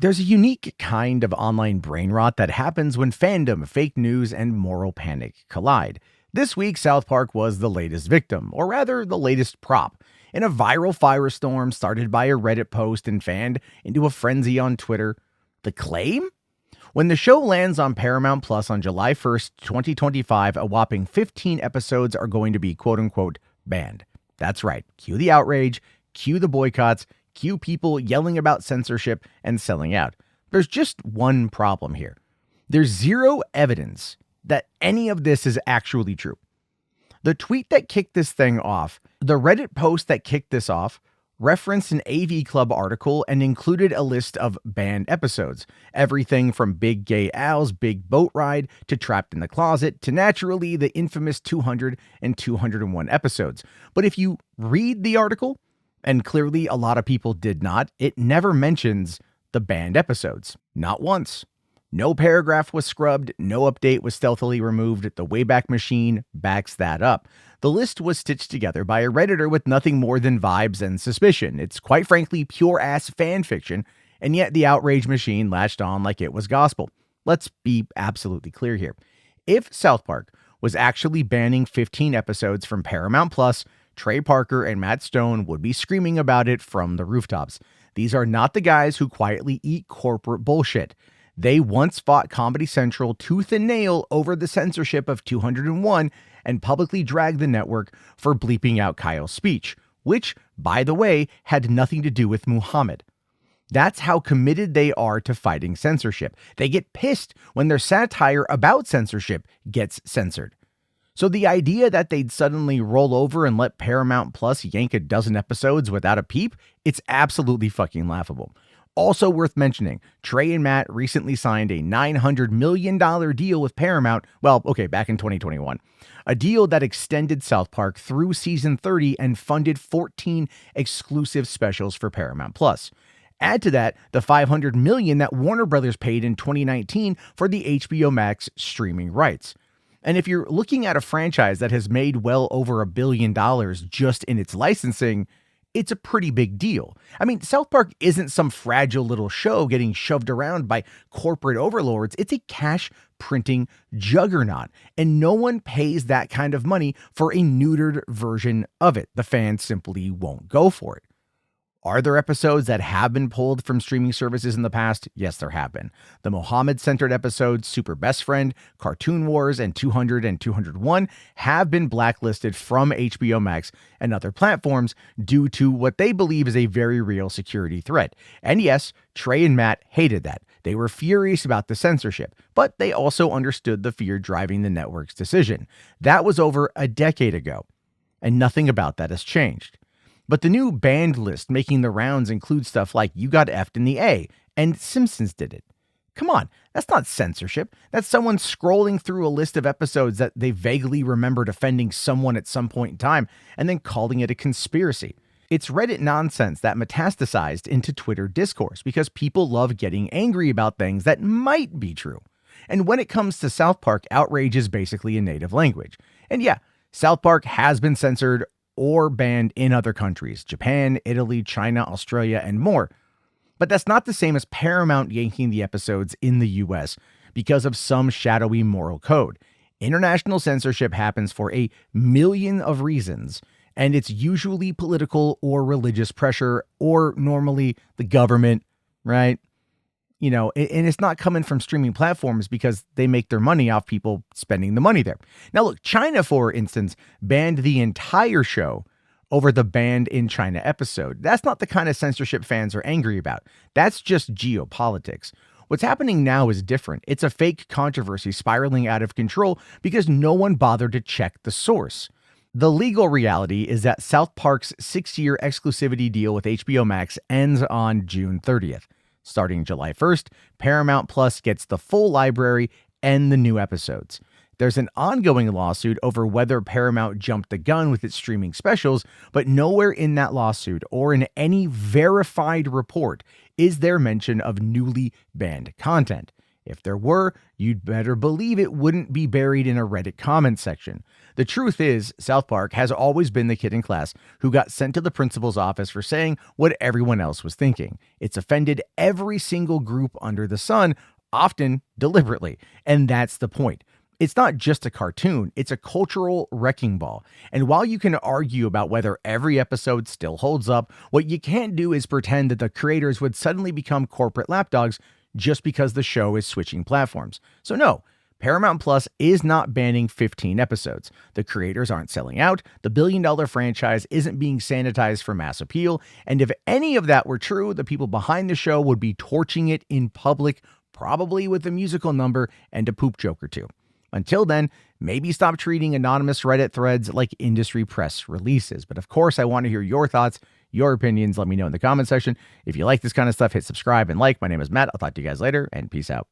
There's a unique kind of online brain rot that happens when fandom, fake news, and moral panic collide. This week, South Park was the latest victim, or rather, the latest prop, in a viral firestorm started by a Reddit post and fanned into a frenzy on Twitter. The claim? When the show lands on Paramount Plus on July 1st, 2025, a whopping 15 episodes are going to be quote unquote banned. That's right. Cue the outrage, cue the boycotts, cue people yelling about censorship and selling out. There's just one problem here. There's zero evidence that any of this is actually true. The tweet that kicked this thing off, the Reddit post that kicked this off, referenced an AV Club article and included a list of banned episodes. Everything from Big Gay Al's Big Boat Ride to Trapped in the Closet to naturally the infamous 200 and 201 episodes. But if you read the article, and clearly a lot of people did not, it never mentions the banned episodes. Not once. No paragraph was scrubbed, no update was stealthily removed. The Wayback Machine backs that up. The list was stitched together by a Redditor with nothing more than vibes and suspicion. It's quite frankly pure-ass fan fiction, and yet the outrage machine latched on like it was gospel. Let's be absolutely clear here. If South Park was actually banning 15 episodes from Paramount Plus, Trey Parker and Matt Stone would be screaming about it from the rooftops. These are not the guys who quietly eat corporate bullshit. They once fought Comedy Central tooth and nail over the censorship of 201 and publicly dragged the network for bleeping out Kyle's speech, which, by the way, had nothing to do with Muhammad. That's how committed they are to fighting censorship. They get pissed when their satire about censorship gets censored. So the idea that they'd suddenly roll over and let Paramount Plus yank a dozen episodes without a peep, it's absolutely fucking laughable. Also worth mentioning, Trey and Matt recently signed a $900 million deal with Paramount, back in 2021. A deal that extended South Park through season 30 and funded 14 exclusive specials for Paramount Plus. Add to that the $500 million that Warner Brothers paid in 2019 for the HBO Max streaming rights. And if you're looking at a franchise that has made well over $1 billion just in its licensing, it's a pretty big deal. I mean, South Park isn't some fragile little show getting shoved around by corporate overlords. It's a cash printing juggernaut, and no one pays that kind of money for a neutered version of it. The fans simply won't go for it. Are there episodes that have been pulled from streaming services in the past? Yes, there have been. The Muhammad-centered episodes Super Best Friend, Cartoon Wars, and 200 and 201 have been blacklisted from HBO Max and other platforms due to what they believe is a very real security threat. And yes, Trey and Matt hated that. They were furious about the censorship, but they also understood the fear driving the network's decision. That was over a decade ago, and nothing about that has changed. But the new banned list making the rounds includes stuff like You Got F'd in the A and Simpsons Did It. Come on, that's not censorship. That's someone scrolling through a list of episodes that they vaguely remembered offending someone at some point in time and then calling it a conspiracy. It's Reddit nonsense that metastasized into Twitter discourse because people love getting angry about things that might be true. And when it comes to South Park, outrage is basically a native language. And yeah, South Park has been censored or banned in other countries, Japan, Italy, China, Australia, and more. But that's not the same as Paramount yanking the episodes in the US because of some shadowy moral code. International censorship happens for a million of reasons, and it's usually political or religious pressure, or normally the government, right? You know, and it's not coming from streaming platforms because they make their money off people spending the money there. Now, look, China, for instance, banned the entire show over the banned in China episode. That's not the kind of censorship fans are angry about. That's just geopolitics. What's happening now is different. It's a fake controversy spiraling out of control because no one bothered to check the source. The legal reality is that South Park's 6-year exclusivity deal with HBO Max ends on June 30th. Starting July 1st, Paramount Plus gets the full library and the new episodes. There's an ongoing lawsuit over whether Paramount jumped the gun with its streaming specials, but nowhere in that lawsuit or in any verified report is there mention of newly banned content. If there were, you'd better believe it wouldn't be buried in a Reddit comment section. The truth is, South Park has always been the kid in class who got sent to the principal's office for saying what everyone else was thinking. It's offended every single group under the sun, often deliberately, and that's the point. It's not just a cartoon, it's a cultural wrecking ball. And while you can argue about whether every episode still holds up, what you can't do is pretend that the creators would suddenly become corporate lapdogs just because the show is switching platforms. So no, Paramount Plus is not banning 15 episodes. The creators aren't selling out, the billion-dollar franchise isn't being sanitized for mass appeal, and if any of that were true, the people behind the show would be torching it in public, probably with a musical number and a poop joke or two. Until then, maybe stop treating anonymous Reddit threads like industry press releases. But of course, I want to hear your thoughts, your opinions. Let me know in the comment section. If you like this kind of stuff, hit subscribe and like. My name is Matt. I'll talk to you guys later, and peace out.